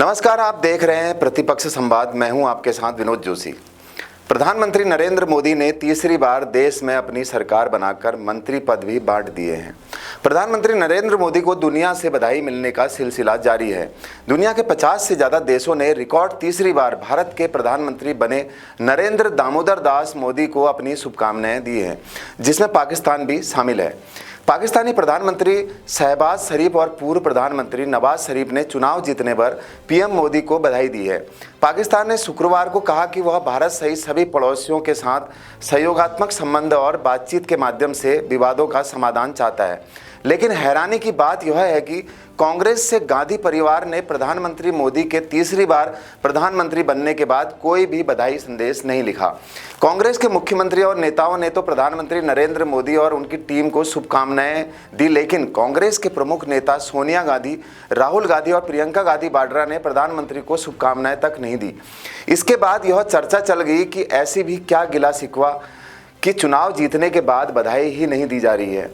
नमस्कार, आप देख रहे हैं प्रतिपक्ष संवाद। मैं हूं आपके साथ विनोद जोशी। प्रधानमंत्री नरेंद्र मोदी ने तीसरी बार देश में अपनी सरकार बनाकर मंत्री पद भी बांट दिए हैं। प्रधानमंत्री नरेंद्र मोदी को दुनिया से बधाई मिलने का सिलसिला जारी है। दुनिया के 50 से ज़्यादा देशों ने रिकॉर्ड तीसरी बार भारत के प्रधानमंत्री बने नरेंद्र दामोदर दास मोदी को अपनी शुभकामनाएं दी हैं, जिसमें पाकिस्तान भी शामिल है। पाकिस्तानी प्रधानमंत्री शहबाज शरीफ और पूर्व प्रधानमंत्री नवाज शरीफ ने चुनाव जीतने पर पीएम मोदी को बधाई दी है। पाकिस्तान ने शुक्रवार को कहा कि वह भारत सहित सभी पड़ोसियों के साथ सहयोगात्मक संबंध और बातचीत के माध्यम से विवादों का समाधान चाहता है। लेकिन हैरानी की बात यह है कि कांग्रेस से गांधी परिवार ने प्रधानमंत्री मोदी के तीसरी बार प्रधानमंत्री बनने के बाद कोई भी बधाई संदेश नहीं लिखा। कांग्रेस के मुख्यमंत्री और नेताओं ने तो प्रधानमंत्री नरेंद्र मोदी और उनकी टीम को शुभकामनाएं दी, लेकिन कांग्रेस के प्रमुख नेता सोनिया गांधी, राहुल गांधी और प्रियंका गांधी वाड्रा ने प्रधानमंत्री को शुभकामनाएं तक नहीं दी। इसके बाद यह चर्चा चल गई कि ऐसी भी क्या गिला शिकवा कि चुनाव जीतने के बाद बधाई ही नहीं दी जा रही है।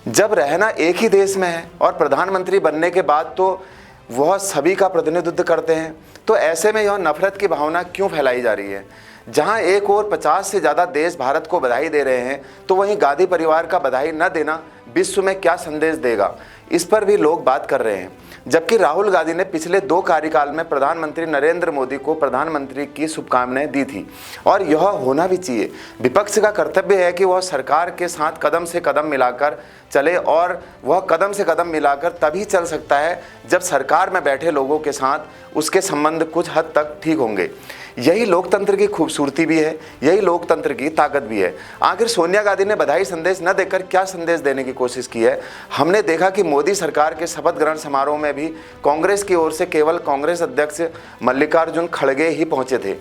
जब रहना एक ही देश में है और प्रधानमंत्री बनने के बाद तो वह सभी का प्रतिनिधित्व करते हैं, तो ऐसे में यह नफरत की भावना क्यों फैलाई जा रही है? जहां एक और 50 से ज़्यादा देश भारत को बधाई दे रहे हैं, तो वहीं गांधी परिवार का बधाई न देना विश्व में क्या संदेश देगा, इस पर भी लोग बात कर रहे हैं। जबकि राहुल गांधी ने पिछले 2 कार्यकाल में प्रधानमंत्री नरेंद्र मोदी को प्रधानमंत्री की शुभकामनाएं दी थी, और यह होना भी चाहिए। विपक्ष का कर्तव्य है कि वह सरकार के साथ कदम से कदम मिलाकर चले, और वह कदम से कदम मिलाकर तभी चल सकता है जब सरकार में बैठे लोगों के साथ उसके संबंध कुछ हद तक ठीक होंगे। यही लोकतंत्र की खूबसूरती भी है, यही लोकतंत्र की ताकत भी है। आखिर सोनिया गांधी ने बधाई संदेश न देकर क्या संदेश देने की कोशिश की है? हमने देखा कि मोदी सरकार के शपथ ग्रहण समारोह में भी कांग्रेस की ओर से केवल कांग्रेस अध्यक्ष मल्लिकार्जुन खड़गे ही पहुंचे थे।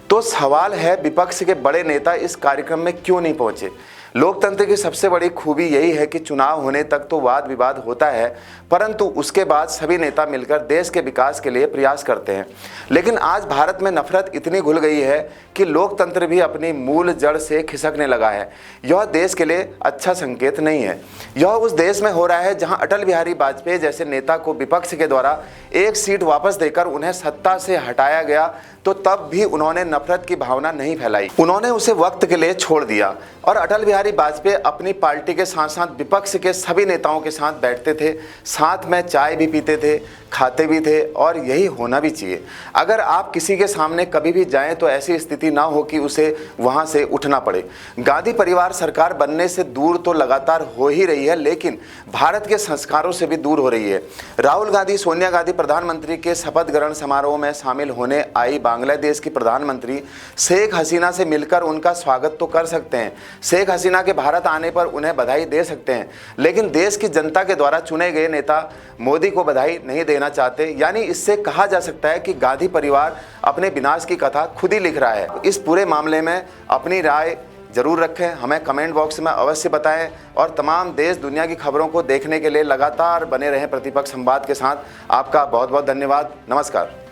तो सवाल है, विपक्ष के बड़े नेता इस कार्यक्रम में क्यों नहीं पहुंचे? लोकतंत्र की सबसे बड़ी खूबी यही है कि चुनाव होने तक तो वाद विवाद होता है, परंतु उसके बाद सभी नेता मिलकर देश के विकास के लिए प्रयास करते हैं। लेकिन आज भारत में नफरत इतनी घुल गई है कि लोकतंत्र भी अपनी मूल जड़ से खिसकने लगा है। यह देश के लिए अच्छा संकेत नहीं है। यह उस देश में हो रहा है जहां अटल बिहारी वाजपेयी जैसे नेता को विपक्ष के द्वारा एक सीट वापस देकर उन्हें सत्ता से हटाया गया, तो तब भी उन्होंने नफरत की भावना नहीं फैलाई। उन्होंने उसे वक्त के लिए छोड़ दिया, और अटल बिहारी वाजपेयी अपनी पार्टी के साथ साथ विपक्ष के सभी नेताओं के साथ बैठते थे, साथ में चाय भी पीते थे, खाते भी थे, और यही होना भी चाहिए। अगर आप किसी के सामने कभी भी जाएं तो ऐसी स्थिति ना हो कि उसे वहां से उठना पड़े। गांधी परिवार सरकार बनने से दूर तो लगातार हो ही रही है, लेकिन भारत के संस्कारों से भी दूर हो रही है। राहुल गांधी, सोनिया गांधी प्रधानमंत्री के शपथ ग्रहण समारोह में शामिल होने आई बांग्लादेश की प्रधानमंत्री शेख हसीना से मिलकर उनका स्वागत तो कर सकते हैं, शेख हसीना के भारत आने पर उन्हें बधाई दे सकते हैं, लेकिन देश की जनता के द्वारा चुने गए नेता मोदी को बधाई नहीं देना चाहते। यानी इससे कहा जा सकता है कि गांधी परिवार अपने विनाश की कथा खुद ही लिख रहा है। इस पूरे मामले में अपनी राय जरूर रखें, हमें कमेंट बॉक्स में अवश्य बताएं, और तमाम देश दुनिया की खबरों को देखने के लिए लगातार बने रहें प्रतिपक्ष संवाद के साथ। आपका बहुत बहुत धन्यवाद। नमस्कार।